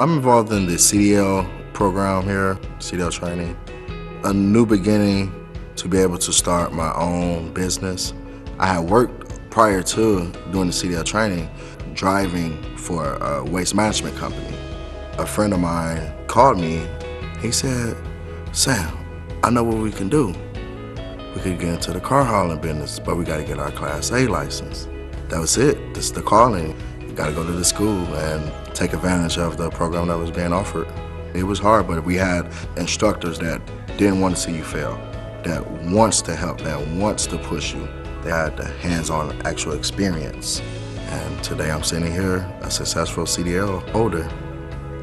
I'm involved in the CDL program here, CDL training. A new beginning to be able to start my own business. I had worked prior to doing the CDL training, driving for a waste management company. A friend of mine called me. He said, "Sam, I know what we can do. We could get into the car hauling business, but we gotta get our Class A license." That was it. This is the calling. You gotta go to the school and take advantage of the program that was being offered. It was hard, but we had instructors that didn't want to see you fail, that wants to help, that wants to push you. They had the hands-on actual experience. And today I'm sitting here, a successful CDL holder.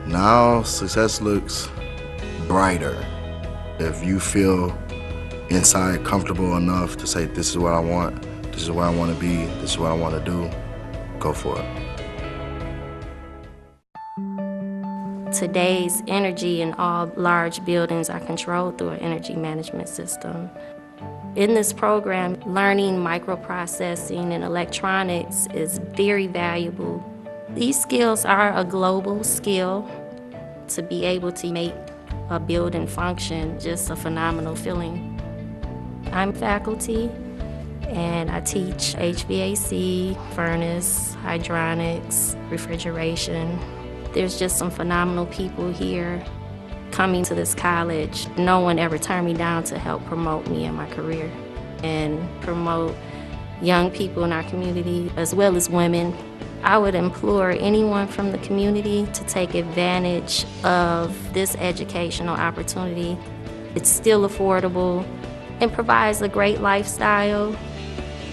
Now success looks brighter. If you feel inside comfortable enough to say, this is what I want, this is where I want to be, this is what I want to do, go for it. Today's energy in all large buildings are controlled through an energy management system. In this program, learning microprocessing and electronics is very valuable. These skills are a global skill. To be able to make a building function, just a phenomenal feeling. I'm faculty and I teach HVAC, furnace, hydronics, refrigeration. There's just some phenomenal people here. Coming to this college, no one ever turned me down to help promote me in my career and promote young people in our community as well as women. I would implore anyone from the community to take advantage of this educational opportunity. It's still affordable and provides a great lifestyle.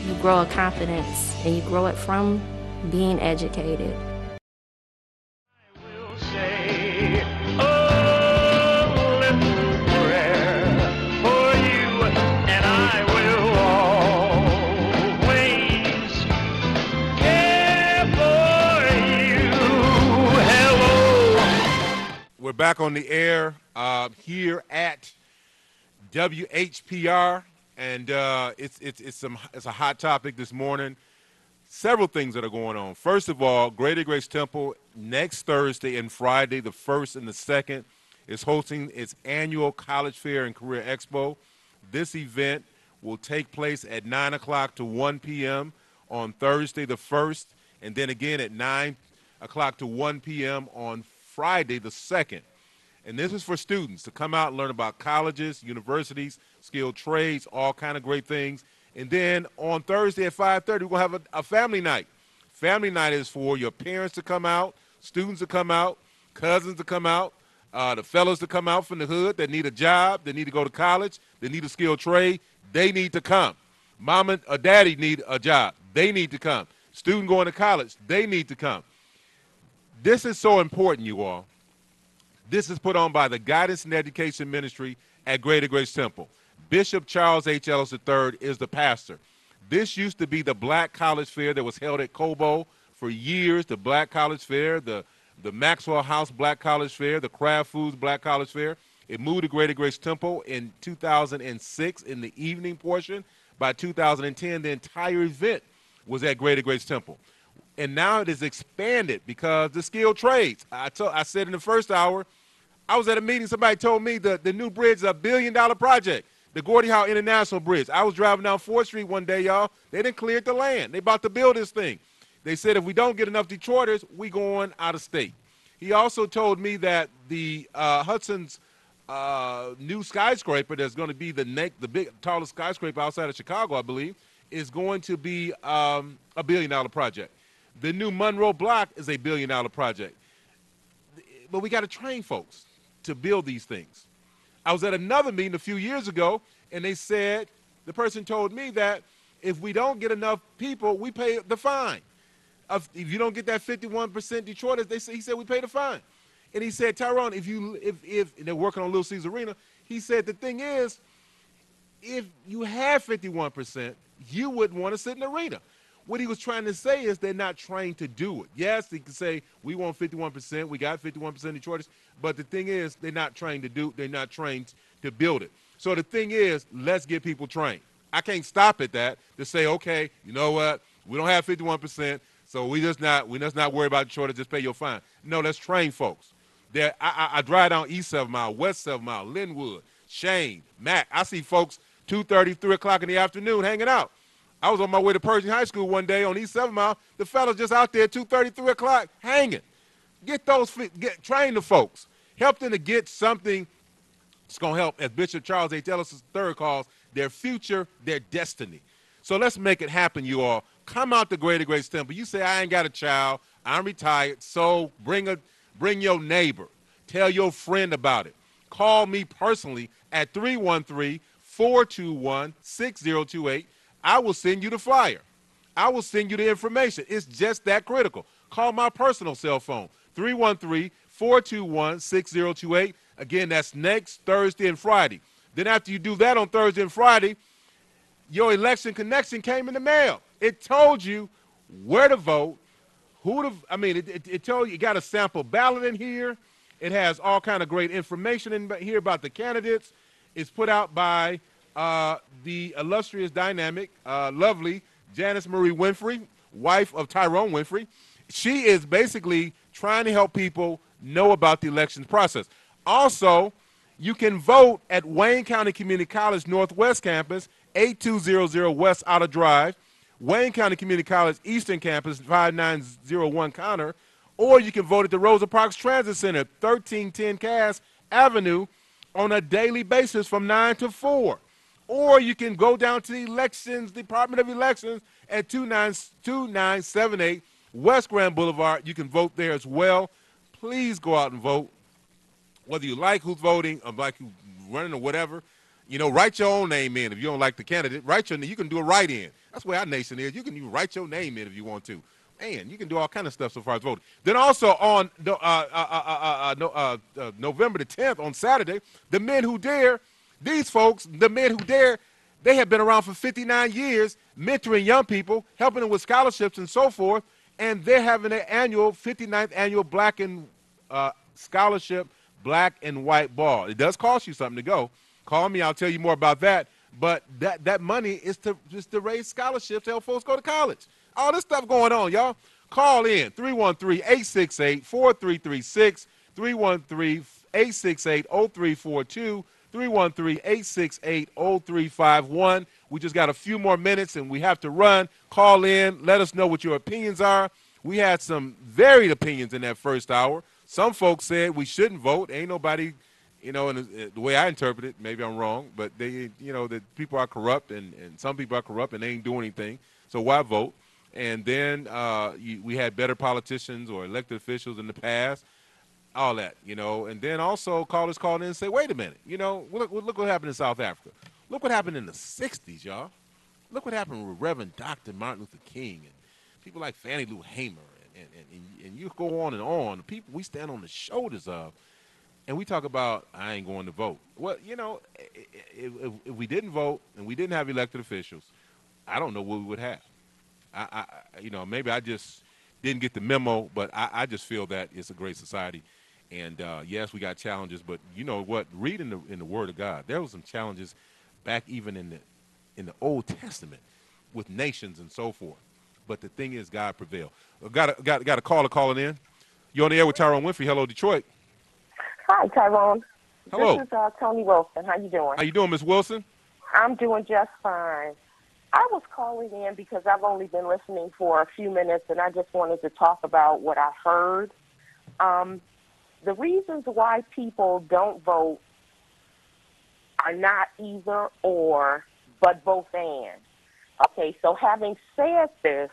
You grow a confidence and you grow it from being educated. We're back on the air here at WHPR, and it's a hot topic this morning. Several things that are going on. First of all, Greater Grace Temple next Thursday and Friday, the 1st and the 2nd, is hosting its annual College Fair and Career Expo. This event will take place at 9 o'clock to 1 p.m. on Thursday the 1st, and then again at 9 o'clock to 1 p.m. on Friday the 2nd. And this is for students to come out and learn about colleges, universities, skilled trades, all kind of great things. And then on Thursday at 5:30, we're going to have a family night. Family night is for your parents to come out, students to come out, cousins to come out, the fellas to come out from the hood that need a job, that need to go to college, that need a skilled trade. They need to come. Mama or daddy need a job. They need to come. Student going to college, they need to come. This is so important, you all. This is put on by the Guidance and Education Ministry at Greater Grace Temple. Bishop Charles H. Ellis III is the pastor. This used to be the Black College Fair that was held at Cobo for years, the Black College Fair, the Maxwell House Black College Fair, the Kraft Foods Black College Fair. It moved to Greater Grace Temple in 2006 in the evening portion. By 2010, the entire event was at Greater Grace Temple. And now it is expanded because the skilled trades. I said in the first hour, I was at a meeting, somebody told me the new bridge is $1 billion project, the Gordie Howe International Bridge. I was driving down 4th Street one day, y'all. They didn't clear the land. They about to build this thing. They said if we don't get enough Detroiters, we going out of state. He also told me that the Hudson's new skyscraper that's going to be the big tallest skyscraper outside of Chicago, I believe, is going to be a $1 billion project. The new Monroe Block is a $1 billion project. But we got to train folks to build these things. I was at another meeting a few years ago, and they said, the person told me that if we don't get enough people, we pay the fine. If you don't get that 51% Detroiters, he said we pay the fine. And he said, Tyrone, if they're working on Little Caesars Arena, he said the thing is, if you have 51%, you wouldn't want to sit in the arena. What he was trying to say is they're not trained to do it. Yes, they can say we want 51%, we got 51% Detroiters, but the thing is they're not trained to build it. So the thing is, let's get people trained. I can't stop at that to say, okay, you know what, we don't have 51%, so we just not worry about Detroiters, just pay your fine. No, let's train folks. I drive down East 7 Mile, West 7 Mile, Linwood, Shane, Mac. I see folks 2:30, 3 o'clock in the afternoon hanging out. I was on my way to Pershing High School one day on East 7 Mile. The fellas just out there 2:30, 3 o'clock hanging. Train the folks. Help them to get something that's going to help, as Bishop Charles H. Ellis III calls, their future, their destiny. So let's make it happen, you all. Come out to Greater Grace Temple. You say, I ain't got a child, I'm retired, so bring your neighbor. Tell your friend about it. Call me personally at 313-421-6028. I will send you the flyer. I will send you the information. It's just that critical. Call my personal cell phone, 313-421-6028. Again, that's next Thursday and Friday. Then after you do that on Thursday and Friday, your election connection came in the mail. It told you where to vote, it told you got a sample ballot in here. It has all kind of great information in here about the candidates. It's put out by the illustrious, dynamic, lovely Janice Marie Winfrey, wife of Tyrone Winfrey. She is basically trying to help people know about the elections process. Also, you can vote at Wayne County Community College Northwest Campus, 8200 West Outer Drive, Wayne County Community College Eastern Campus, 5901 Connor, or you can vote at the Rosa Parks Transit Center, 1310 Cass Avenue, on a daily basis from 9 to 4. Or you can go down to the Elections, Department of Elections at 2978 West Grand Boulevard. You can vote there as well. Please go out and vote. Whether you like who's voting or like who's running or whatever, write your own name in. If you don't like the candidate, write your name. You can do a write-in. That's where our nation is. You can even write your name in if you want to. Man, you can do all kind of stuff so far as voting. Then also on November the 10th, on Saturday, the Men Who Dare, these folks, the Men Who Dare, they have been around for 59 years, mentoring young people, helping them with scholarships and so forth, and they're having their 59th annual Black and Scholarship Black and White Ball. It does cost you something to go. Call me, I'll tell you more about that. But that money is to raise scholarships to help folks go to college. All this stuff going on, y'all. Call in, 313-868-4336, 313-868-0342, 313-868-0351. We just got a few more minutes and we have to run. Call in. Let us know what your opinions are. We had some varied opinions in that first hour. Some folks said we shouldn't vote. Ain't nobody, in the way I interpret it, maybe I'm wrong, but that people are corrupt and some people are corrupt and they ain't doing anything. So why vote? And then we had better politicians or elected officials in the past, all that, And then also callers called in and say, wait a minute, look what happened in South Africa. Look what happened in the 60s, y'all. Look what happened with Reverend Dr. Martin Luther King and people like Fannie Lou Hamer. And you go on and on. The people we stand on the shoulders of, and we talk about, I ain't going to vote. Well, if we didn't vote and we didn't have elected officials, I don't know what we would have. Maybe I just didn't get the memo, but I just feel that it's a great society. And yes, we got challenges, but you know what? Read in the Word of God, there was some challenges back even in the Old Testament with nations and so forth. But the thing is, God prevailed. Got a caller calling in. You're on the air with Tyrone Winfrey. Hello, Detroit. Hi, Tyrone. Hello. This is Tony Wilson. How you doing? How you doing, Miss Wilson? I'm doing just fine. I was calling in because I've only been listening for a few minutes, and I just wanted to talk about what I heard. The reasons why people don't vote are not either or, but both and. Okay, so having said this,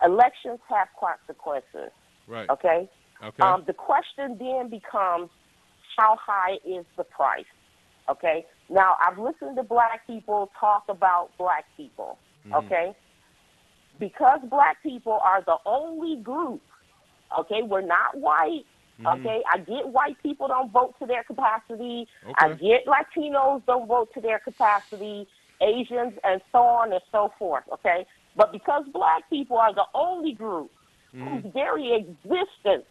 elections have consequences. Right. Okay? Okay. The question then becomes, how high is the price? Okay? Now, I've listened to black people talk about black people. Okay? Because black people are the only group, okay, we're not white. Okay, I get white people don't vote to their capacity. Okay. I get Latinos don't vote to their capacity, Asians, and so on and so forth. Okay, but because black people are the only group whose very existence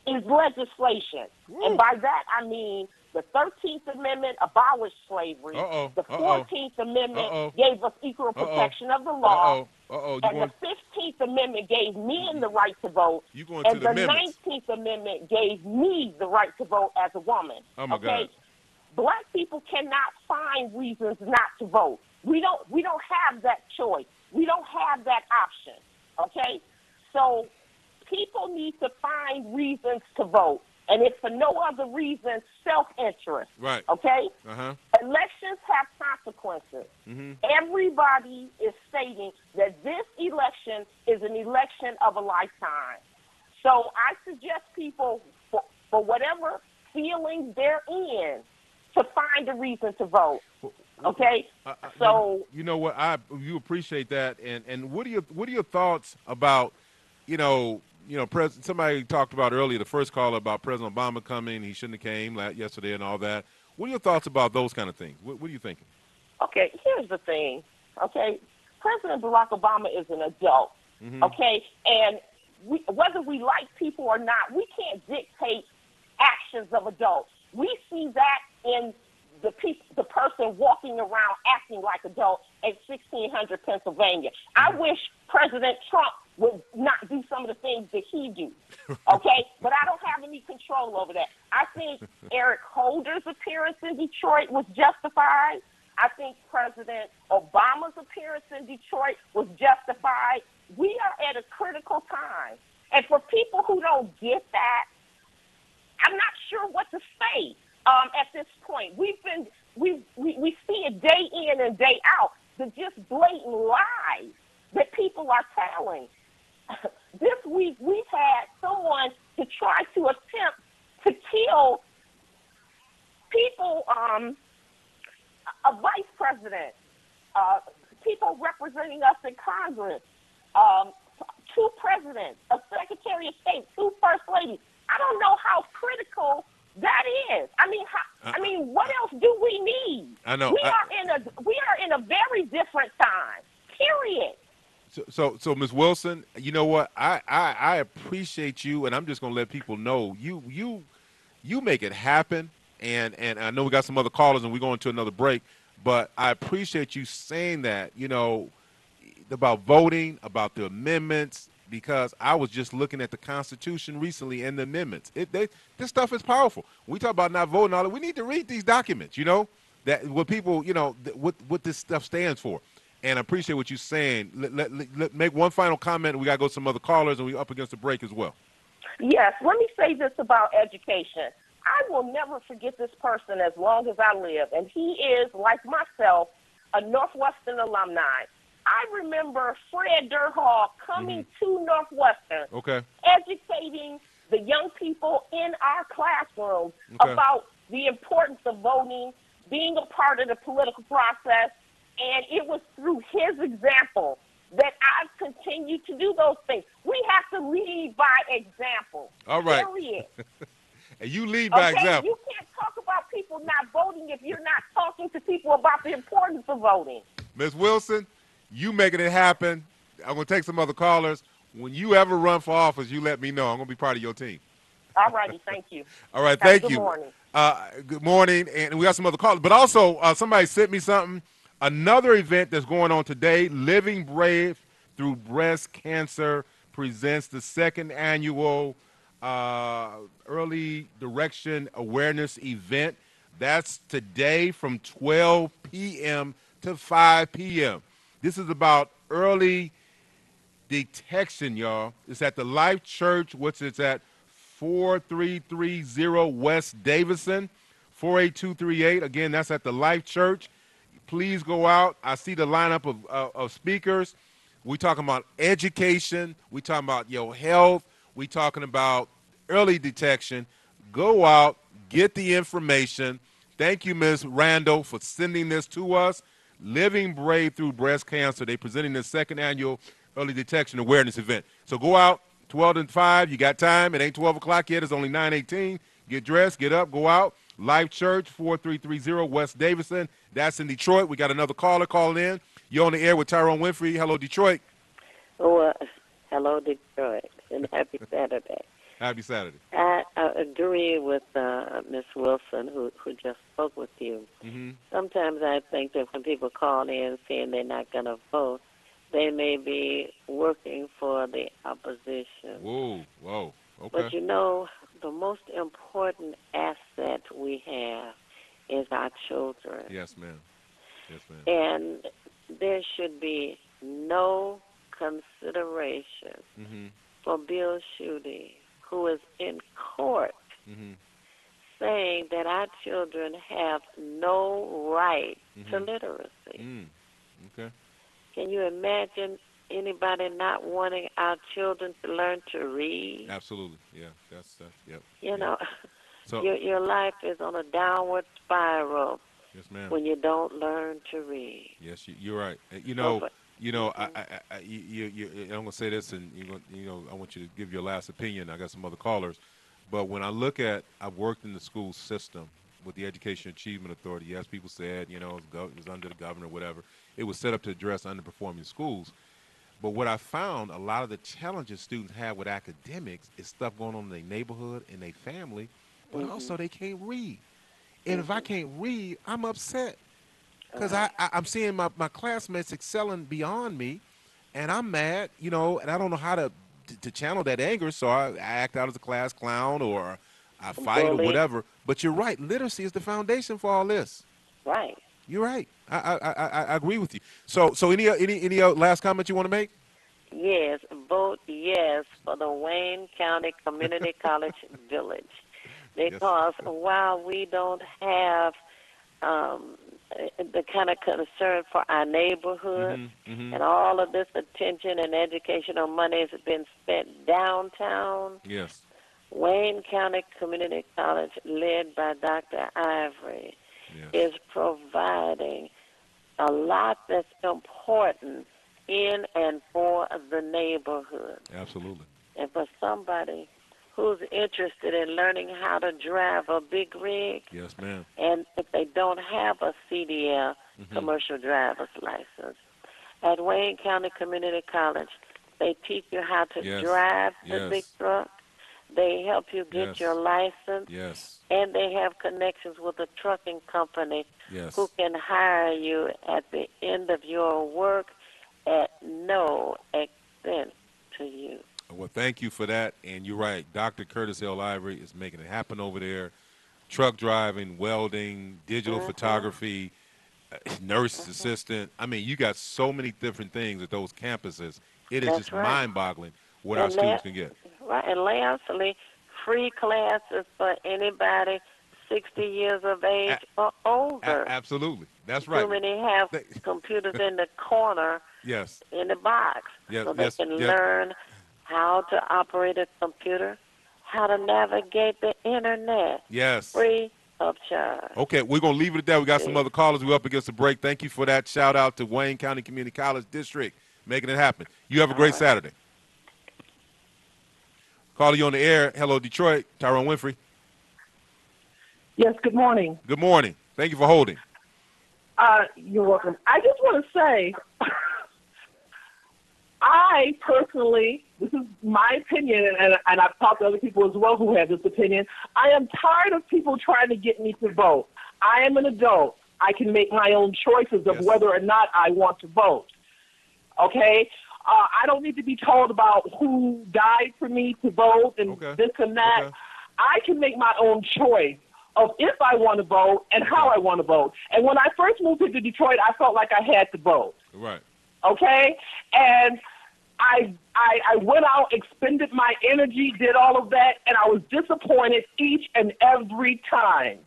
is legislation. Woo. And by that, I mean the 13th Amendment abolished slavery. The 14th Amendment gave us equal protection of the law. And the 15th Amendment gave men the right to vote. And the 19th Amendment gave me the right to vote as a woman. Oh, my God. Black people cannot find reasons not to vote. We don't have that choice. We don't have that option. Okay? So people need to find reasons to vote. And if for no other reason, self-interest. Right. Okay? Uh-huh. Elections have consequences. Mm-hmm. Everybody is stating that this election is an election of a lifetime. So I suggest people, for whatever feelings they're in, to find a reason to vote. Okay? So you know what, you appreciate that, and what are your thoughts about, somebody talked about earlier, the first caller, about President Obama coming, he shouldn't have came yesterday and all that. What are your thoughts about those kind of things? What are you thinking? Okay, here's the thing. Okay, President Barack Obama is an adult. Mm-hmm. Okay, and whether we like people or not, we can't dictate actions of adults. We see that in the person walking around acting like adult at 1600 Pennsylvania. I wish President Trump would not do some of the things that he do, okay? But I don't have any control over that. I think Eric Holder's appearance in Detroit was justified. I think President Obama's appearance in Detroit was justified. We are at a critical time. And for people who don't get that, I'm not sure what to say at this point. We see it day in and day out, the just blatant lies that people are telling. This week we've had someone to try to attempt to kill people, a vice president, people representing us in Congress, 2 presidents, a secretary of state, 2 first ladies. I don't know how critical that is. I mean, what else do we need? I know. We are in a very different time. Period. So Ms. Wilson, you know what? I appreciate you, and I'm just gonna let people know you make it happen. And I know we got some other callers, and we're going to another break. But I appreciate you saying that, about voting, about the amendments, because I was just looking at the Constitution recently and the amendments. This stuff is powerful. When we talk about not voting, all that, we need to read these documents, that what people, what this stuff stands for. And I appreciate what you're saying. Let make one final comment. We got to go to some other callers, and we're up against the break as well. Yes, let me say this about education. I will never forget this person as long as I live, and he is, like myself, a Northwestern alumni. I remember Fred Durhall coming to Northwestern, educating the young people in our classrooms about the importance of voting, being a part of the political process, and it was through his example that I've continued to do those things. We have to lead by example. All right. Period. And you lead by example. You can't talk about people not voting if you're not talking to people about the importance of voting. Ms. Wilson, you making it happen. I'm going to take some other callers. When you ever run for office, you let me know. I'm going to be part of your team. All righty. Thank you. All right. Thank you. Good morning. Good morning. And we got some other callers. But also, somebody sent me something. Another event that's going on today, Living Brave Through Breast Cancer presents the 2nd annual Early Direction Awareness event. That's today from 12 p.m. to 5 p.m. This is about early detection, y'all. It's at the Life Church, which is at 4330 West Davison, 48238. Again, that's at the Life Church. Please go out. I see the lineup of speakers. We're talking about education. We're talking about your health. We're talking about early detection. Go out, get the information. Thank you, Ms. Randall, for sending this to us. Living Brave Through Breast Cancer. They're presenting the 2nd annual Early Detection Awareness event. So go out, 12 to 5. You got time. It ain't 12 o'clock yet. It's only 9:18. Get dressed, get up, go out. Life Church, 4330 West Davison. That's in Detroit. We got another caller calling in. You're on the air with Tyrone Winfrey. Hello, Detroit. Well, hello, Detroit, and happy Saturday. Happy Saturday. I agree with Ms. Wilson, who just spoke with you. Mm-hmm. Sometimes I think that when people call in saying they're not going to vote, they may be working for the opposition. Whoa, whoa, But okay. you know, the most important asset we have is our children. Yes, ma'am. Yes, ma'am. And there should be no consideration Mm-hmm. for Bill Schuette, who is in court Mm-hmm. saying that our children have no right to Mm-hmm. literacy. Mm. Okay. Can you imagine anybody not wanting our children to learn to read? Absolutely. Yeah. That's yep. You Yeah. know, So your life is on a downward spiral yes, ma'am. when you don't learn to read. Yes, you're right. So, but, I'm gonna say this, and I want you to give your last opinion. I got some other callers, but when I look at, I've worked in the school system with the Education Achievement Authority. Yes, people said, it was under the governor, whatever. It was set up to address underperforming schools. But what I found, a lot of the challenges students have with academics is stuff going on in their neighborhood, in their family, but also they can't read. And if I can't read, I'm upset. Because I'm seeing my classmates excelling beyond me, and I'm mad, and I don't know how to channel that anger, so I act out as a class clown or I fight or bully, whatever. But you're right. Literacy is the foundation for all this. right. You're right. I agree with you. So any last comment you want to make? Yes, vote yes for the Wayne County Community College Village. Yes. Because while we don't have the kind of concern for our neighborhood and all of this attention and educational money has been spent downtown, Yes. Wayne County Community College, led by Dr. Ivory, Yes. is providing a lot that's important in and for the neighborhood. Absolutely. And for somebody who's interested in learning how to drive a big rig, Yes, ma'am. and if they don't have a CDL, commercial driver's license, at Wayne County Community College, they teach you how to Yes. drive the Yes. big truck. They help you get Yes. your license, Yes. and they have connections with a trucking company Yes. who can hire you at the end of your work at no expense to you. Well, thank you for that. And you're right. Dr. Curtis L. Ivory is making it happen over there. Truck driving, welding, digital photography, nurse assistant. I mean, you got so many different things at those campuses. It is That's just right. mind-boggling what our And students can get. right, and lastly, free classes for anybody 60 years of age or older. Absolutely. That's Too right. many have computers in the corner Yes. in the box, Yes. so they Yes. can Yes. learn how to operate a computer, how to navigate the internet, Yes. free of charge. Okay, we're going to leave it at that. We got some See? other callers. We're up against the break. Thank you for that. Shout out to Wayne County Community College District making it happen. You have a great Saturday. Caller, you on the air. Hello, Detroit. Tyrone Winfrey. Yes, good morning. Good morning. Thank you for holding. You're welcome. I just want to say, I personally, this is my opinion, and I've talked to other people as well who have this opinion, I am tired of people trying to get me to vote. I am an adult. I can make my own choices of whether or not I want to vote. Okay? I don't need to be told about who died for me to vote and this and that. Okay. I can make my own choice of if I want to vote and how I want to vote. And when I first moved into Detroit, I felt like I had to vote. Right. Okay? And I went out, expended my energy, did all of that, and I was disappointed each and every time.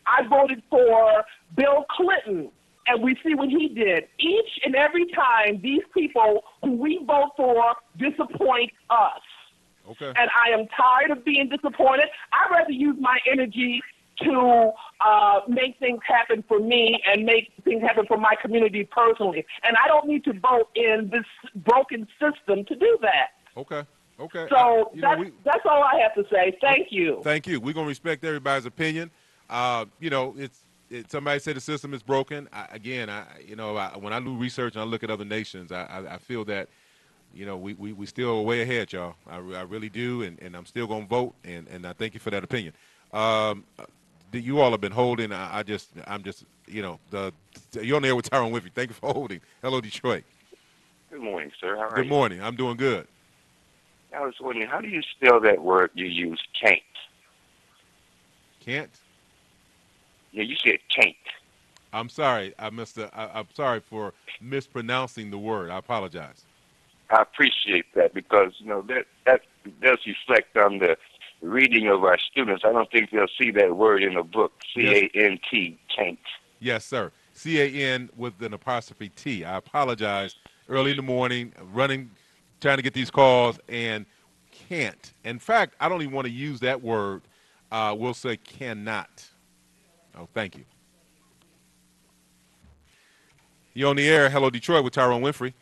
I voted for Bill Clinton, and we see what he did. Each and every time, these people who we vote for disappoint us. Okay. And I am tired of being disappointed. I'd rather use my energy to make things happen for me and make things happen for my community personally. And I don't need to vote in this broken system to do that. Okay. Okay. So that's all I have to say. Thank you. Thank you. We're going to respect everybody's opinion. It's somebody said the system is broken. When I do research and I look at other nations, I feel that we still way ahead, y'all. I really do, and I'm still gonna vote, and I thank you for that opinion. You all have been holding. I'm just, you're on the air with Tyrone Winfrey. Thank you for holding. Hello, Detroit. Good morning, sir. How are you? Good morning. I'm doing good. I was wondering, how do you spell that word you use, can't? Can't? Yeah, you said can't. I'm sorry. I'm sorry for mispronouncing the word. I apologize. I appreciate that because, that does reflect on the reading of our students. I don't think they'll see that word in a book, C-A-N-T, can't. Yes, sir. C-A-N with an apostrophe T. I apologize. Early in the morning, running, trying to get these calls, and can't. In fact, I don't even want to use that word. We'll say cannot. Oh, thank you. You're on the air. Hello, Detroit, with Tyrone Winfrey.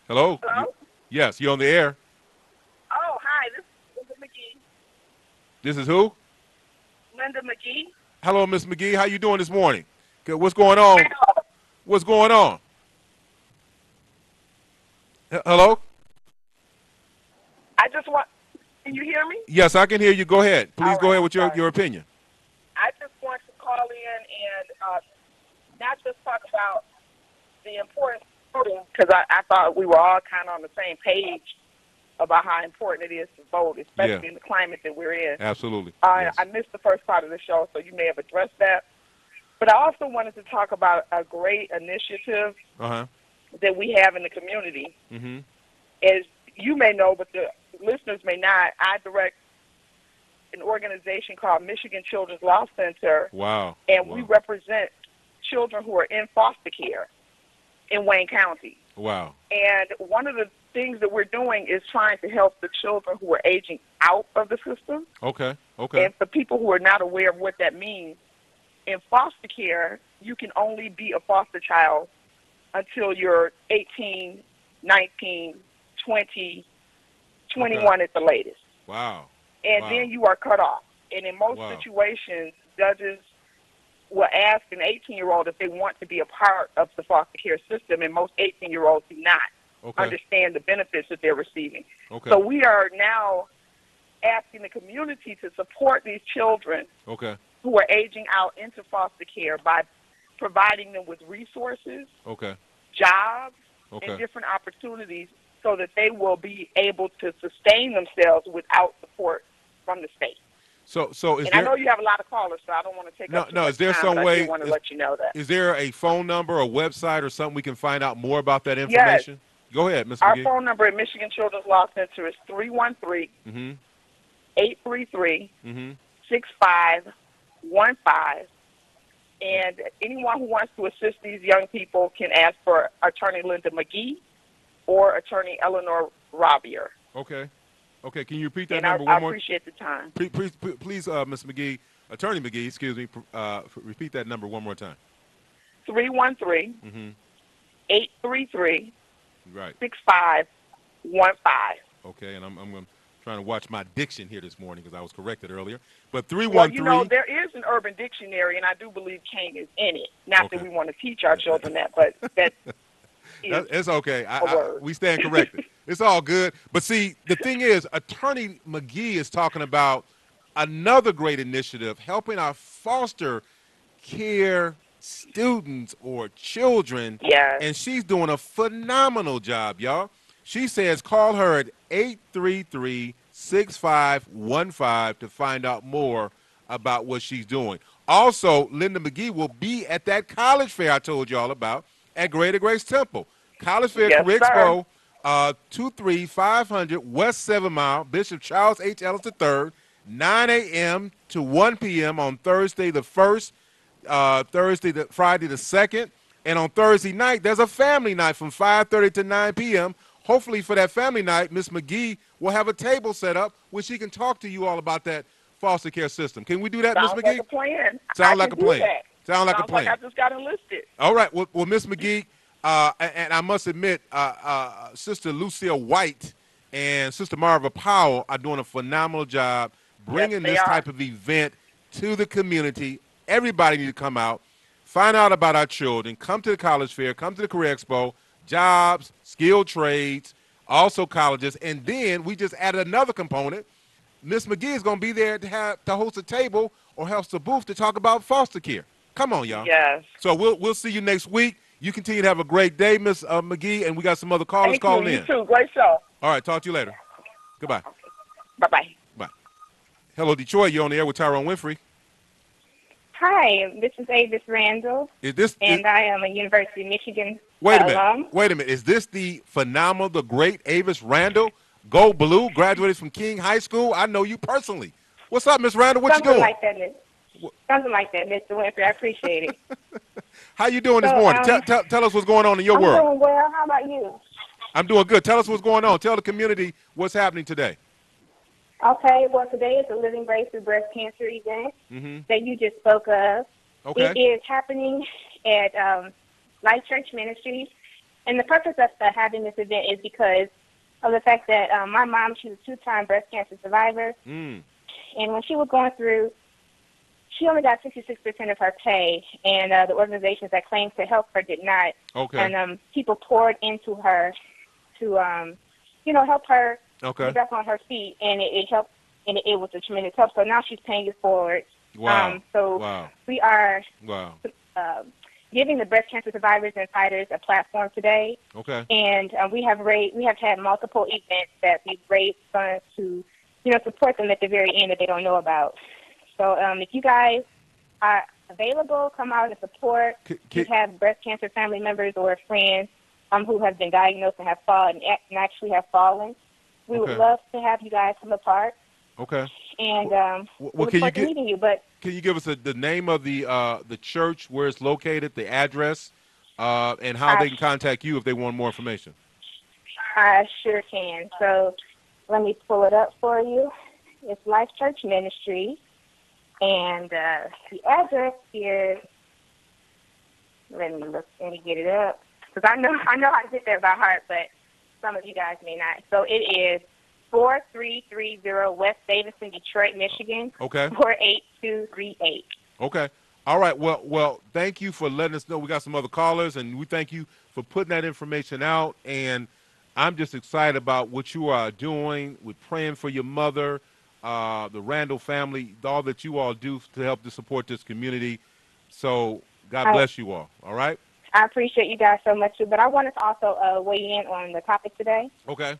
Hello? Hello? Yes, you're on the air. Oh, hi. This is Linda McGee. This is who? Linda McGee. Hello, Miss McGee. How you doing this morning? Good. What's going on? What's going on? Hello? Can you hear me? Yes, I can hear you. Go ahead. Please All go right, ahead with sorry. your opinion. I just want to call in and not just talk about the importance of voting, because I thought we were all kind of on the same page about how important it is to vote, especially in the climate that we're in. Absolutely. I missed the first part of the show, so you may have addressed that. But I also wanted to talk about a great initiative that we have in the community. Mm-hmm. As you may know, but the listeners may not, I direct an organization called Michigan Children's Law Center. Wow. And we represent children who are in foster care in Wayne County. Wow. And one of the things that we're doing is trying to help the children who are aging out of the system. Okay. Okay. And for people who are not aware of what that means, in foster care, you can only be a foster child until you're 18, 19, 20, 21 at the latest. Wow. And then you are cut off. And in most situations, judges will ask an 18-year-old if they want to be a part of the foster care system, and most 18-year-olds do not understand the benefits that they're receiving. Okay. So we are now asking the community to support these children who are aging out into foster care by providing them with resources, jobs, and different opportunities so that they will be able to sustain themselves without support from the state. So is and there, I know you have a lot of callers, so I don't want to take up too much is there time, some but way? I do want to let you know that. Is there a phone number, a website, or something we can find out more about that information? Yes. Go ahead, Ms. Our McGee. phone number at Michigan Children's Law Center is 313 833 6515. And anyone who wants to assist these young people can ask for Attorney Linda McGee or Attorney Eleanor Robier. Okay. Okay, can you repeat that and number I one more? appreciate the time. Please, Ms. McGee, Attorney McGee, excuse me, repeat that number one more time. 313 833 6515. Okay, and I'm trying to watch my diction here this morning because I was corrected earlier. But 313. Well, you know, there is an urban dictionary, and I do believe King is in it. Not that we want to teach our children that, but that is it's okay. We stand word. corrected. It's all good. But see, the thing is, Attorney McGee is talking about another great initiative, helping our foster care students or children. Yes. And she's doing a phenomenal job, y'all. She says call her at 833-6515 to find out more about what she's doing. Also, Linda McGee will be at that college fair I told y'all about at Greater Grace Temple. College Fair Career Expo, 23500 West 7 Mile, Bishop Charles H. Ellis III, 9 a.m. to 1 p.m. on Thursday the 1st, Friday the 2nd. And on Thursday night, there's a family night from 5:30 to 9 p.m. Hopefully for that family night, Miss McGee will have a table set up where she can talk to you all about that foster care system. Can we do that, Miss McGee? Sounds like a plan. Sound like a plan. Sounds like I just got enlisted. All right. Well, Miss McGee, and I must admit, Sister Lucille White and Sister Marva Powell are doing a phenomenal job bringing this type of event to the community. Everybody needs to come out, find out about our children, come to the college fair, come to the career expo, jobs, skilled trades, also colleges, and then we just added another component. Miss McGee is going to be there to host a table or host a booth to talk about foster care. Come on, y'all. Yes. So we'll see you next week. You continue to have a great day, Miss McGee, and we got some other callers calling in. You too. Great show. All right, talk to you later. Goodbye. Bye-bye. Bye. Hello, Detroit. You're on the air with Tyrone Winfrey. Hi, this is Avis Randall, I am a University of Michigan alum. Wait a minute. Is this the phenomenal, the great Avis Randall? Go Blue, graduated from King High School. I know you personally. What's up, Miss Randall? What you doing? Something like that, Mr. Winfrey. I appreciate it. How you doing this morning? Tell us what's going on in your world. I'm doing well. How about you? I'm doing good. Tell us what's going on. Tell the community what's happening today. Okay, well, today is the Living Breakthrough Breast Cancer event that you just spoke of. Okay. It is happening at Life Church Ministries, and the purpose of having this event is because of the fact that my mom, she's a 2-time breast cancer survivor, and when she was going through, she only got 66% of her pay, and the organizations that claimed to help her did not. Okay. And people poured into her to, help her get back on her feet, and it helped, and it was a tremendous help. So now she's paying it forward. Wow. We are giving the breast cancer survivors and fighters a platform today. Okay. And we have had multiple events that we've raised funds to, support them at the very end that they don't know about. So if you guys are available, come out and support. You have breast cancer family members or friends who have been diagnosed and have fallen and actually have fallen. We would love to have you guys come apart. Okay. And we look forward to meeting you. But can you give us the name of the church, where it's located, the address, and how they can contact you if they want more information? I sure can. So let me pull it up for you. It's Life Church Ministry. And the address is, let me get it up, because I know how to get there by heart, but some of you guys may not. So it is 4330 West Davidson, Detroit, Michigan. Okay. 48238. Okay. All right. Well, thank you for letting us know. We got some other callers, and we thank you for putting that information out. And I'm just excited about what you are doing. We're praying for your mother, the Randall family, all that you all do to help to support this community. So God bless you all. All right? I appreciate you guys so much, too. But I wanted to also weigh in on the topic today. Okay.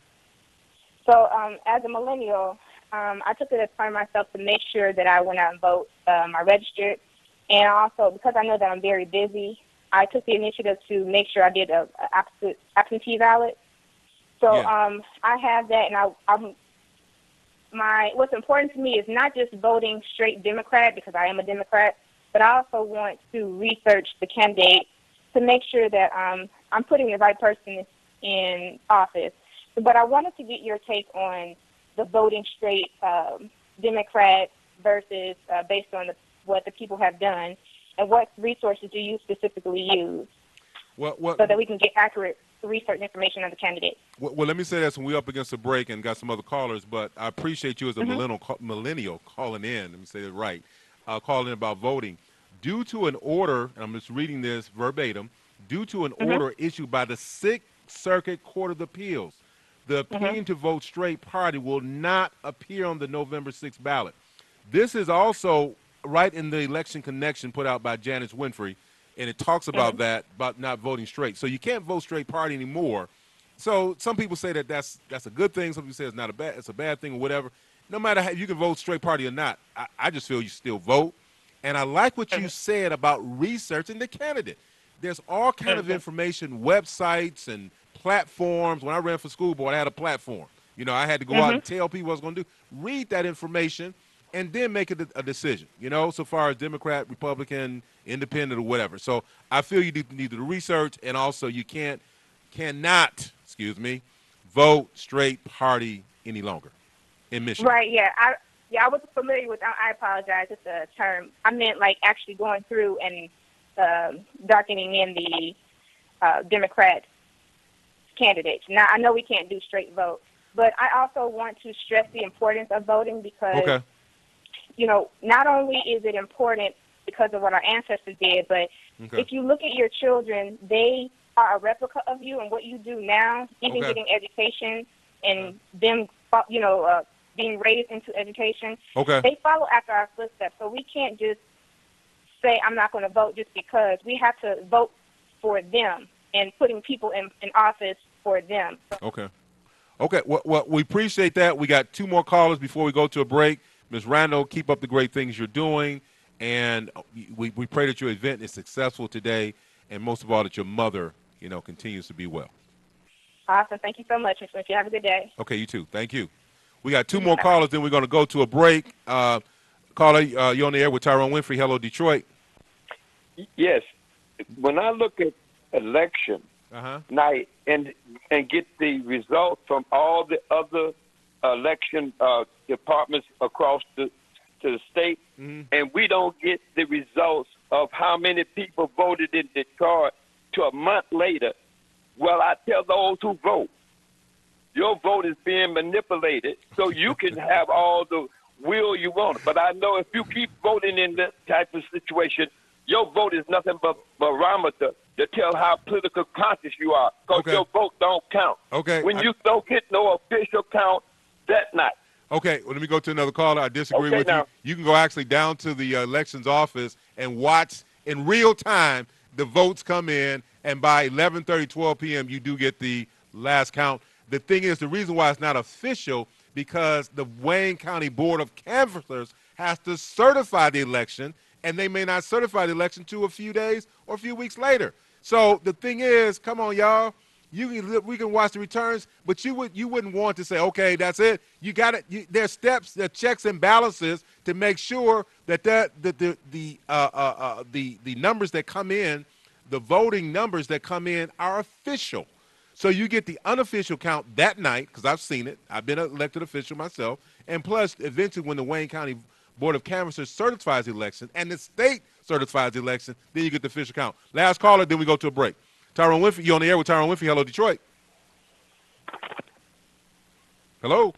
So as a millennial, I took it upon myself to make sure that I went out and vote. I registered. And also, because I know that I'm very busy, I took the initiative to make sure I did a absentee ballot. So I have that, and what's important to me is not just voting straight Democrat, because I am a Democrat, but I also want to research the candidate to make sure that I'm putting the right person in office. But I wanted to get your take on the voting straight Democrat versus based on what the people have done, and what resources do you specifically use so that we can get accurate research information on the candidate. Well, let me say this when we're up against a break and got some other callers, but I appreciate you as a millennial calling in. Let me say it right. Calling in about voting. Due to an order, and I'm just reading this verbatim, due to an order issued by the Sixth Circuit Court of Appeals, the Opinion to Vote Straight party will not appear on the November 6th ballot. This is also right in the election connection put out by Janice Winfrey, and it talks about that, about not voting straight. So you can't vote straight party anymore. So some people say that that's a good thing. Some people say it's a bad thing or whatever. No matter how you can vote straight party or not, I just feel you still vote. And I like what you said about researching the candidate. There's all kind of information, websites and platforms. When I ran for school board, I had a platform. I had to go out and tell people what I was going to do. Read that information and then make a decision, so far as Democrat, Republican, Independent, or whatever. So I feel you need to research, and also you cannot, vote straight party any longer in Michigan. Right, yeah. I wasn't familiar with, I apologize, it's a term. I meant like actually going through and darkening in the Democrat candidates. Now, I know we can't do straight vote, but I also want to stress the importance of voting because, not only is it important because of what our ancestors did, but if you look at your children, they are a replica of you and what you do now, even getting education and them, being raised into education. They follow after our footsteps. So we can't just say, I'm not going to vote just because. We have to vote for them and putting people in office for them. Okay. Well, we appreciate that. We got 2 more callers before we go to a break. Ms. Randall, keep up the great things you're doing. And we pray that your event is successful today. And most of all, that your mother, continues to be well. Awesome. Thank you so much, Mr. Smith. You have a good day. Okay, you too. Thank you. We got 2 more callers, then we're going to go to a break. Caller, you're on the air with Tyrone Winfrey. Hello, Detroit. Yes. When I look at election night and get the results from all the other election departments across the state, and we don't get the results of how many people voted in Detroit to a month later, well, I tell those who vote, your vote is being manipulated so you can have all the will you want. But I know if you keep voting in this type of situation, your vote is nothing but barometer to tell how political conscious you are, because your vote don't count. When you don't get no official count that night. Okay, well, let me go to another caller. I disagree with you. You can go actually down to the elections office and watch in real time the votes come in, and by 11:30, 12 p.m., you do get the last count. The thing is, the reason why it's not official, because the Wayne County Board of Canvassers has to certify the election, and they may not certify the election to a few days or a few weeks later. So the thing is, come on, y'all. We can watch the returns, but you wouldn't want to say, okay, that's it. You got it. There's steps, there are checks and balances to make sure that the numbers that come in, the voting numbers that come in, are official. So you get the unofficial count that night, because I've seen it. I've been an elected official myself, and plus, eventually, when the Wayne County Board of Canvassers certifies the election and the state certifies the election, then you get the official count. Last caller, then we go to a break. Tyrone Winfrey, you're on the air with Tyrone Winfrey. Hello, Detroit. Hello.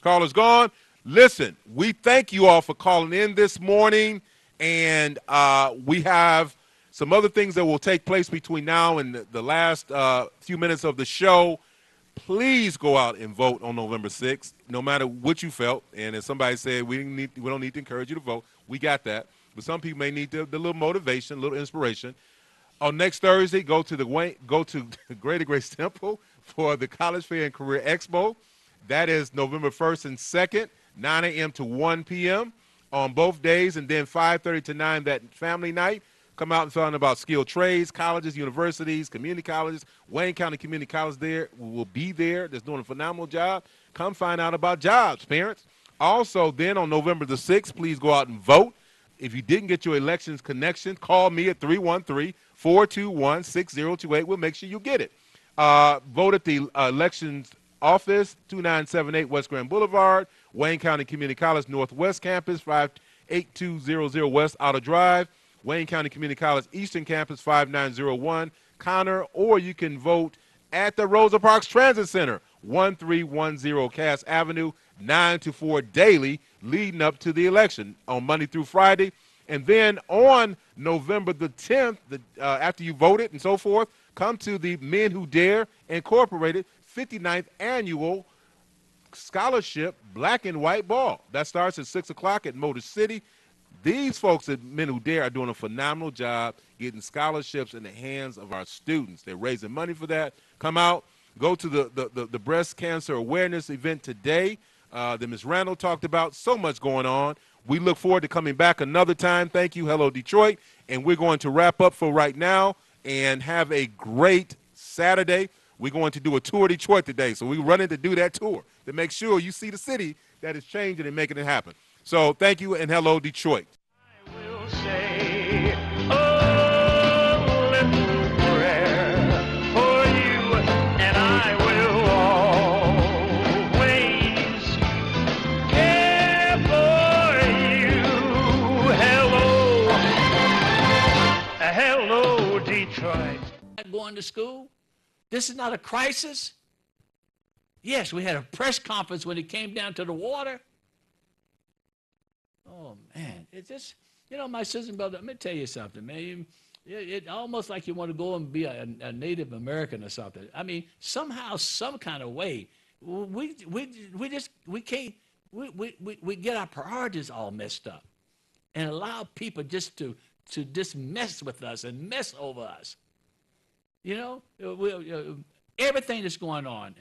Caller's gone. Listen, we thank you all for calling in this morning, and we have some other things that will take place between now and the last few minutes of the show. Please go out and vote on November 6th, no matter what you felt. And as somebody said, we don't need to encourage you to vote. We got that. But some people may need the little motivation, a little inspiration. On next Thursday, go to Greater Grace Temple for the College Fair and Career Expo. That is November 1st and 2nd, 9 a.m. to 1 p.m. on both days, and then 5:30 to 9 that family night. Come out and find out about skilled trades, colleges, universities, community colleges. Wayne County Community College there will be there. They're doing a phenomenal job. Come find out about jobs, parents. Also, then on November the 6th, please go out and vote. If you didn't get your elections connection, call me at 313-421-6028. We'll make sure you get it. Vote at the elections office, 2978 West Grand Boulevard, Wayne County Community College Northwest Campus, 58200 West Outer Drive, Wayne County Community College Eastern Campus, 5901 Connor, or you can vote at the Rosa Parks Transit Center, 1310 Cass Avenue, 9 to 4 daily, leading up to the election on Monday through Friday. And then on November the 10th, after you voted and so forth, come to the Men Who Dare Incorporated 59th Annual Scholarship Black and White Ball. That starts at 6 o'clock at Motor City. These folks at Men Who Dare are doing a phenomenal job getting scholarships in the hands of our students. They're raising money for that. Come out, go to the breast cancer awareness event today that Ms. Randall talked about. So much going on. We look forward to coming back another time. Thank you. Hello, Detroit. And we're going to wrap up for right now and have a great Saturday. We're going to do a tour of Detroit today. So we're running to do that tour to make sure you see the city that is changing and making it happen. So thank you, and hello, Detroit. I will say a little prayer for you, and I will always care for you. Hello, Detroit. Going to school? This is not a crisis? Yes, we had a press conference when it came down to the water. Oh, man, it's just, my sister and brother, let me tell you something, man. It almost like you want to go and be a Native American or something. I mean, somehow, some kind of way, we can't, we get our priorities all messed up and allow people just to just mess with us and mess over us. You know, everything that's going on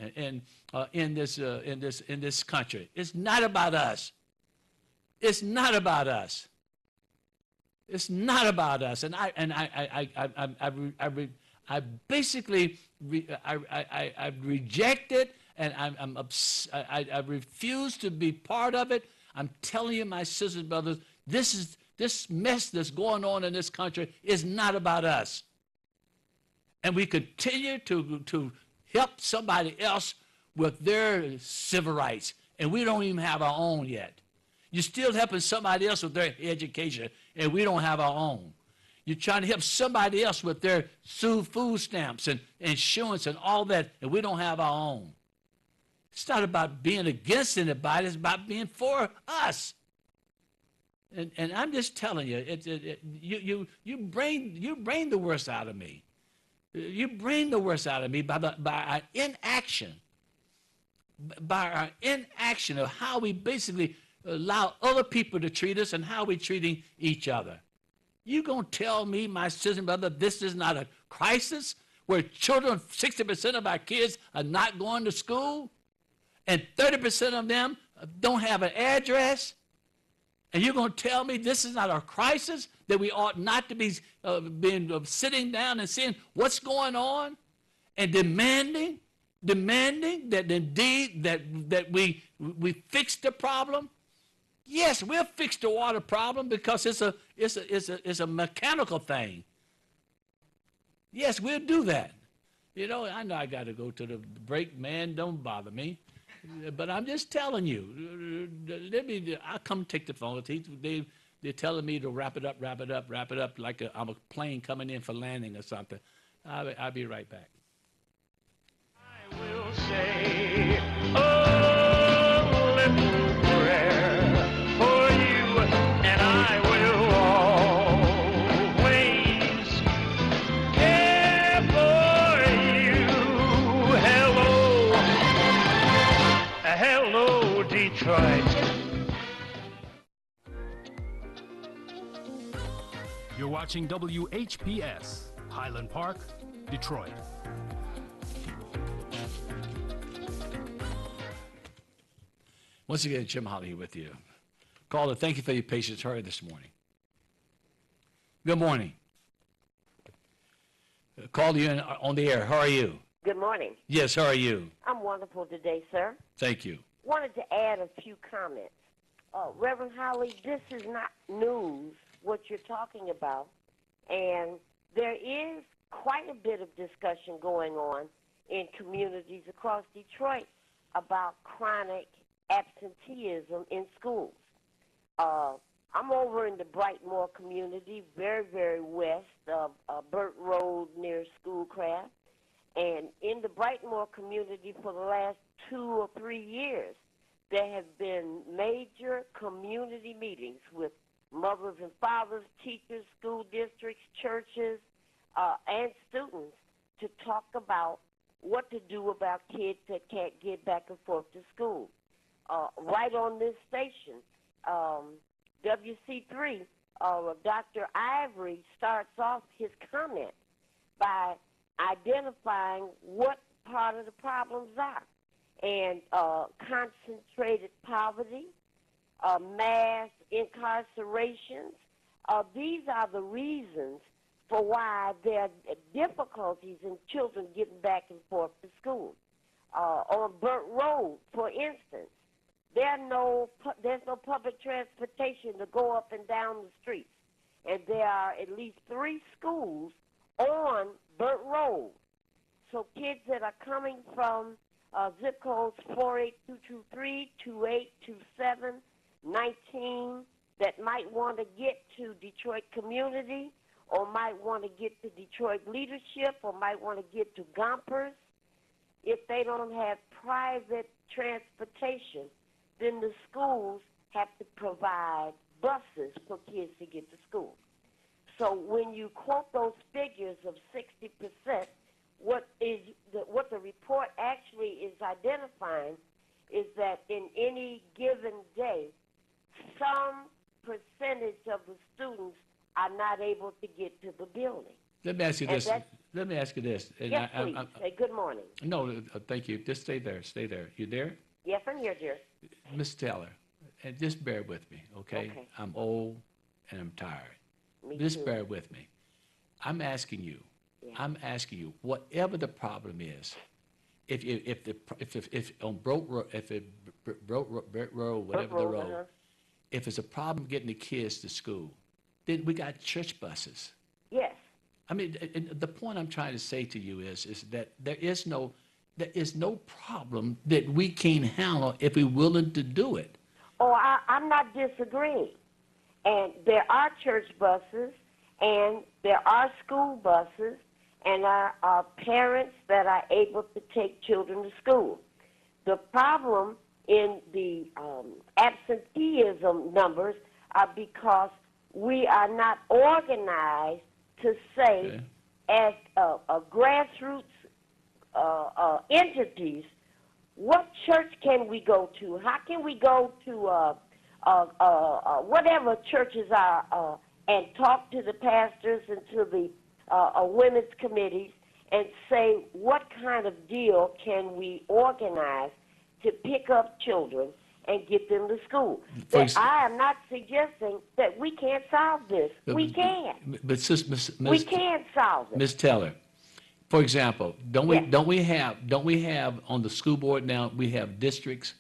in this country, it's not about us. It's not about us. It's not about us, and I basically I reject it, and I refuse to be part of it. I'm telling you, my sisters and brothers, this mess that's going on in this country is not about us, and we continue to help somebody else with their civil rights, and we don't even have our own yet. You're still helping somebody else with their education, and we don't have our own. You're trying to help somebody else with their food stamps and insurance and all that, and we don't have our own. It's not about being against anybody. It's about being for us. And I'm just telling you, you bring the worst out of me. You bring the worst out of me by our inaction, by our inaction of how we basically allow other people to treat us and how we're treating each other. You gonna tell me, my sister and brother, this is not a crisis where children, 60% of our kids are not going to school and 30% of them don't have an address? And you're gonna tell me this is not a crisis, that we ought not to be sitting down and seeing what's going on and demanding that indeed that we fix the problem? Yes, we'll fix the water problem because it's a mechanical thing. Yes, we'll do that. You know, I know I got to go to the break, man. Don't bother me. But I'm just telling you. I'll come take the phone. They're telling me to wrap it up, like I'm a plane coming in for landing or something. I'll be right back. I will say a little prayer for you, and I will always care for you. Hello, Detroit. You're watching WHPS, Highland Park, Detroit. Once again, Jim Holley with you. Caller, thank you for your patience. Hurry this morning. Good morning. Called you on the air. How are you? Good morning. Yes, how are you? I'm wonderful today, sir. Thank you. Wanted to add a few comments. Reverend Holley, this is not news, what you're talking about, and there is quite a bit of discussion going on in communities across Detroit about chronic absenteeism in schools. I'm over in the Brightmoor community, very, very west of Burt Road near Schoolcraft. And in the Brightmoor community for the last 2 or 3 years, there have been major community meetings with mothers and fathers, teachers, school districts, churches, and students to talk about what to do about kids that can't get back and forth to school. Right on this station, WC3, Dr. Ivory starts off his comment by identifying what part of the problems are. And concentrated poverty, mass incarcerations, these are the reasons for why there are difficulties in children getting back and forth to school. On Burt Road, for instance, there's no public transportation to go up and down the streets. And there are at least 3 schools on Burt Road. So kids that are coming from zip codes 48223, 2827, 19 that might want to get to Detroit community or might want to get to Detroit leadership or might want to get to Gompers. If they don't have private transportation, then the schools have to provide buses for kids to get to school. So when you quote those figures of 60%, what the report actually is identifying is that in any given day, some percentage of the students are not able to get to the building. Let me ask you this. Let me ask you this. And yes, please. Say good morning. No, thank you. Just stay there. Stay there. You there? Yes, I'm here, dear. Miss Taylor, and just bear with me, okay? I'm old and I'm tired. Just bear with me. I'm asking you. Yeah. I'm asking you. Whatever the problem is, if on Broke Road, whatever the road, if it's a problem getting the kids to school, then we got church buses. Yes. I mean, the point I'm trying to say to you is that there is no problem that we can't handle if we're willing to do it. Oh, I'm not disagreeing. And there are church buses, and there are school buses, and there are parents that are able to take children to school. The problem in the absenteeism numbers are because we are not organized to say, as grassroots entities, what church can we go to? How can we go to whatever churches are and talk to the pastors and to the women's committees and say what kind of deal can we organize to pick up children and get them to school? I am not suggesting that we can't solve this. We can. But we can solve it. Ms. Taylor, for example, don't we have on the school board now, we have districts?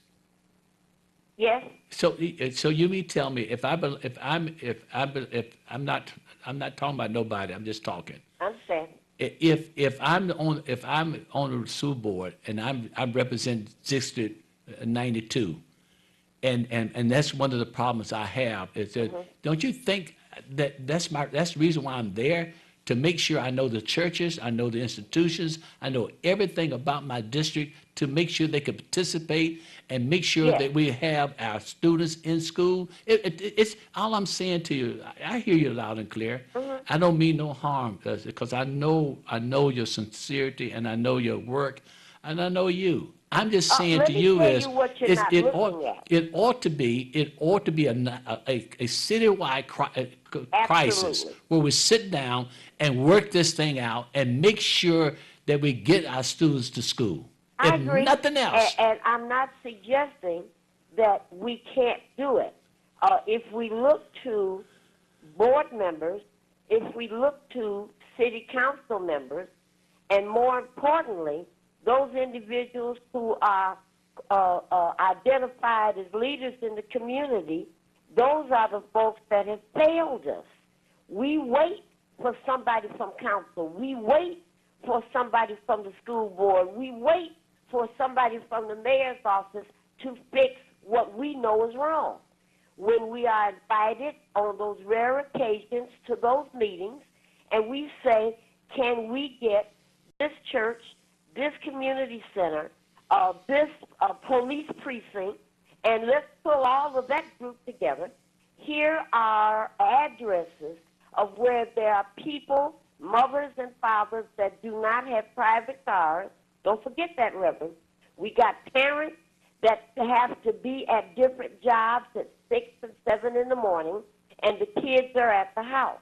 Yes. So you mean tell me if I'm not talking about nobody, I'm just talking. I understand. If I'm on the school board and I represent District 92, and that's one of the problems I have is that don't you think that's the reason why I'm there, to make sure I know the churches, I know the institutions, I know everything about my district, to make sure they can participate and make sure that we have our students in school. It's all I'm saying to you. I hear you loud and clear. I don't mean no harm because I know your sincerity and I know your work and I know you. I'm just saying to you is it ought to be a citywide crisis where we sit down and work this thing out and make sure that we get our students to school. I agree. Nothing else. And I'm not suggesting that we can't do it. If we look to board members, if we look to city council members, and more importantly, those individuals who are identified as leaders in the community, those are the folks that have failed us. We wait for somebody from council. We wait for somebody from the school board. We wait for somebody from the mayor's office to fix what we know is wrong. When we are invited on those rare occasions to those meetings, and we say, can we get this church, this community center, this police precinct, and let's pull all of that group together. Here are addresses of where there are people, mothers and fathers that do not have private cars. Don't forget that, Reverend. We got parents that have to be at different jobs at 6 and 7 in the morning, and the kids are at the house.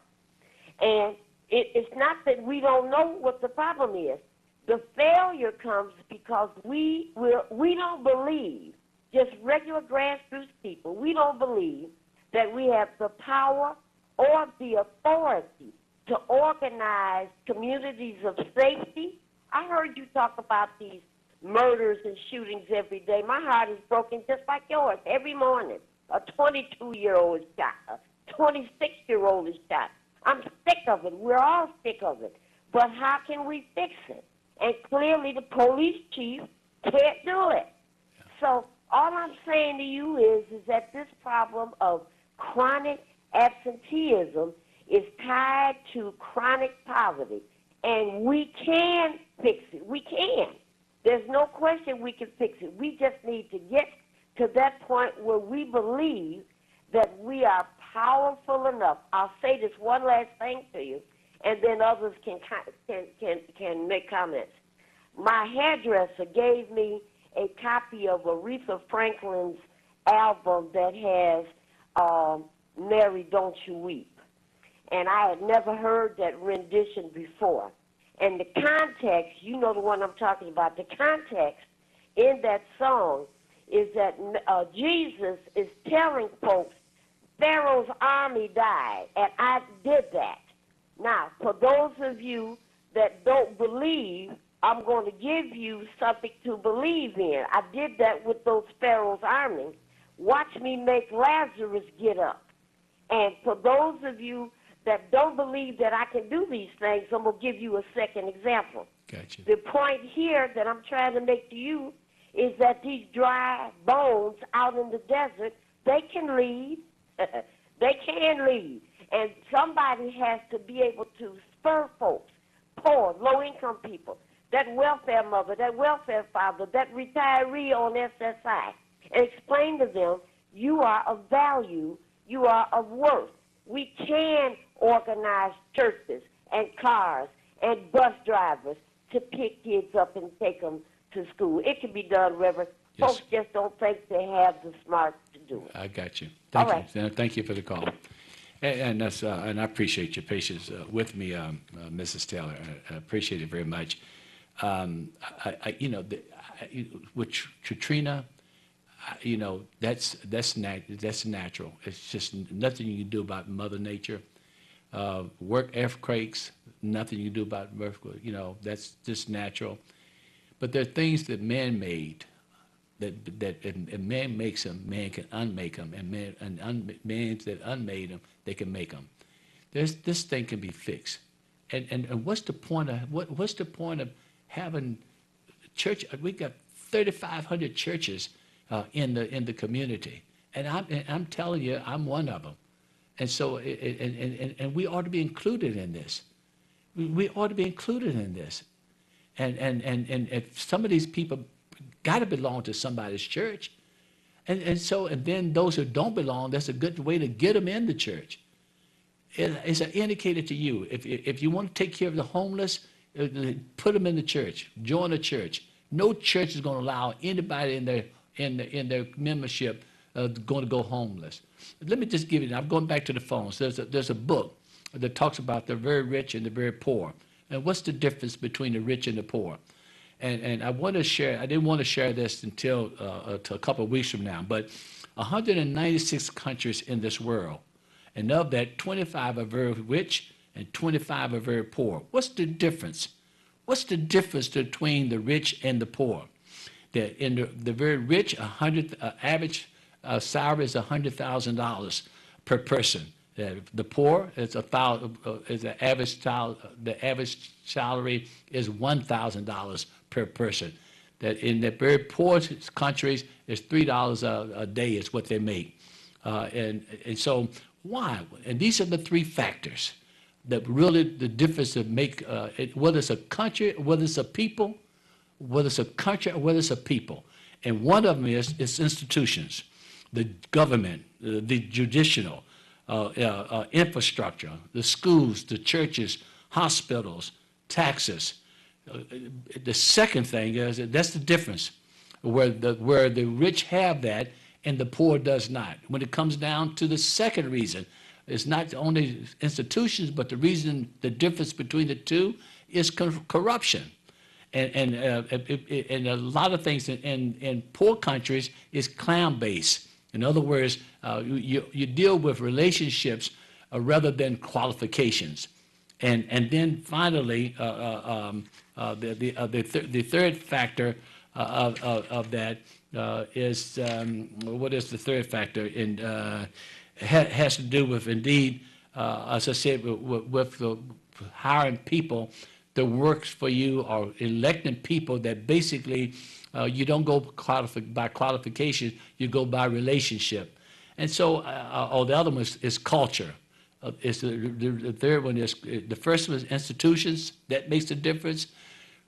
And it's not that we don't know what the problem is. The failure comes because we don't believe, just regular grassroots people, we don't believe that we have the power or the authority to organize communities of safety. I heard you talk about these murders and shootings every day. My heart is broken just like yours. Every morning, a 22-year-old is shot, a 26-year-old is shot. I'm sick of it. We're all sick of it. But how can we fix it? And clearly the police chief can't do it. So all I'm saying to you is that this problem of chronic absenteeism is tied to chronic poverty. And we can fix it. We can. There's no question we can fix it. We just need to get to that point where we believe that we are powerful enough. I'll say this one last thing to you, and then others can make comments. My hairdresser gave me a copy of Aretha Franklin's album that has Mary, Don't You Weep. And I had never heard that rendition before. And the context, you know the one I'm talking about, the context in that song is that Jesus is telling folks, Pharaoh's army died, and I did that. Now, for those of you that don't believe, I'm going to give you something to believe in. I did that with those Pharaoh's army. Watch me make Lazarus get up. And for those of you that don't believe that I can do these things, I'm going to give you a second example. Gotcha. The point here that I'm trying to make to you is that these dry bones out in the desert, they can lead. They can lead. And somebody has to be able to spur folks, poor, low-income people, that welfare mother, that welfare father, that retiree on SSI, and explain to them, you are of value, you are of worth. We can organize churches and cars and bus drivers to pick kids up and take them to school. It can be done, Reverend. Yes. Folks just don't think they have the smarts to do it. I got you. All Thank you. Thank you for the call. And I appreciate your patience with me, Mrs. Taylor. I appreciate it very much. With Katrina, that's natural. It's just nothing you can do about Mother Nature. Earthquakes, nothing you can do about earthquakes. That's just natural. But there are things that man made, that man makes them, man can unmake them, and man that unmade them, they can make them. This thing can be fixed. And what's the point of having church? We got 3,500 churches in the community, and I'm telling you, I'm one of them. And so, and we ought to be included in this. We ought to be included in this. And if some of these people got to belong to somebody's church, and then those who don't belong, that's a good way to get them in the church. It's an indicator to you. If you want to take care of the homeless, put them in the church. Join a church. No church is going to allow anybody in their membership going to go homeless. Let me just give you. I'm going back to the phones. There's a book that talks about the very rich and the very poor, and what's the difference between the rich and the poor. And I want to share. I didn't want to share this until a couple of weeks from now. But 196 countries in this world, and of that, 25 are very rich and 25 are very poor. What's the difference? What's the difference between the rich and the poor? In the very rich, average salary is $100,000 per person. The poor is the average salary is $1,000 per person. That in the very poor countries is $3 a day is what they make, and so why? And these are the three factors that really the difference that make whether it's a country, whether it's a people, whether it's a country or whether it's a people. And one of them is institutions, the government, the judicial, infrastructure, the schools, the churches, hospitals, taxes. The second thing is that's the difference, where the rich have that and the poor does not. When it comes down to the second reason, it's not only institutions, but the difference between the two is corruption. And a lot of things in poor countries is clan-based. In other words, you deal with relationships rather than qualifications. And then finally, the third factor of that is what is the third factor? Has to do with, indeed, as I said, with the hiring people that works for you, or electing people that basically you don't go by qualifications, you go by relationship. And so, the other one is culture. The third one is, the first one is institutions, that makes the difference.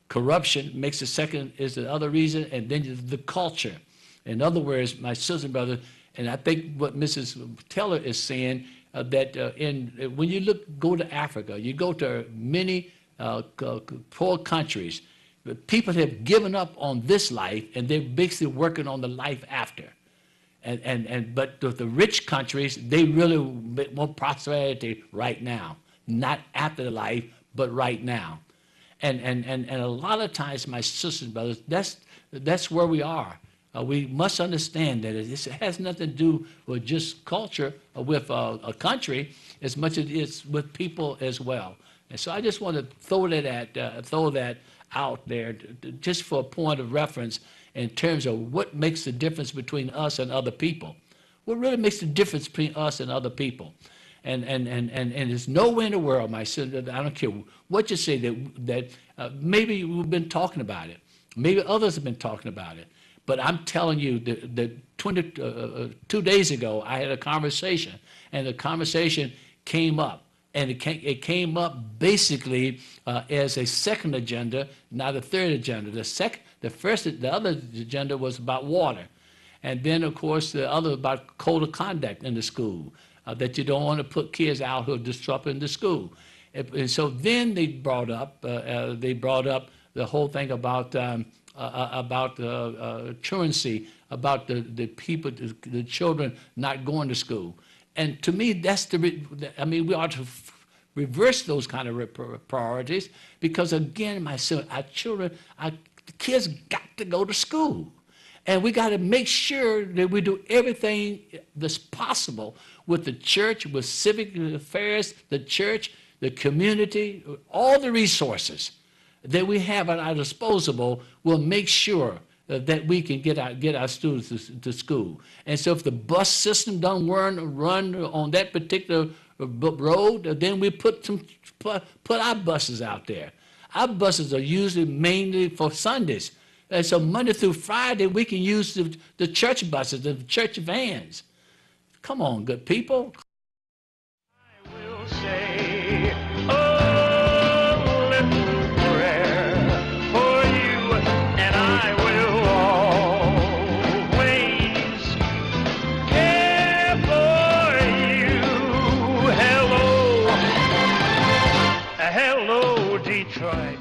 Corruption makes the second, is the other reason, and then the culture. In other words, my sister and brother, And I think what Mrs. Taylor is saying, that when you go to Africa, you go to many poor countries, people have given up on this life and they're basically working on the life after. But the rich countries, they really want prosperity right now, not after the life, but right now. And a lot of times, my sisters and brothers, that's where we are. We must understand that it has nothing to do with just culture or with a country as much as it is with people as well. And so I just want to throw that out there just for a point of reference in terms of what makes the difference between us and other people. What really makes the difference between us and other people? And there's nowhere in the world, my sister, I don't care what you say, that maybe we've been talking about it. Maybe others have been talking about it. But I'm telling you that 2 days ago, I had a conversation, and the conversation came up. And it came up basically as a second agenda, not a third agenda. The other agenda was about water. And then, of course, the other about code of conduct in the school, that you don't want to put kids out who are disrupting the school. And so then they brought up the whole thing about truancy, about the people, the children not going to school. And to me, we ought to reverse those kind of priorities because, again, the kids got to go to school. And we got to make sure that we do everything that's possible with the church, with civic affairs, the church, the community, all the resources that we have at our disposal will make sure that we can get our students to school. And so if the bus system don't run on that particular road, then we put our buses out there. Our buses are usually mainly for Sundays. And so Monday through Friday, we can use the church buses, the church vans. Come on, good people. I will say a little prayer for you, and I will always care for you. Hello, hello, Detroit.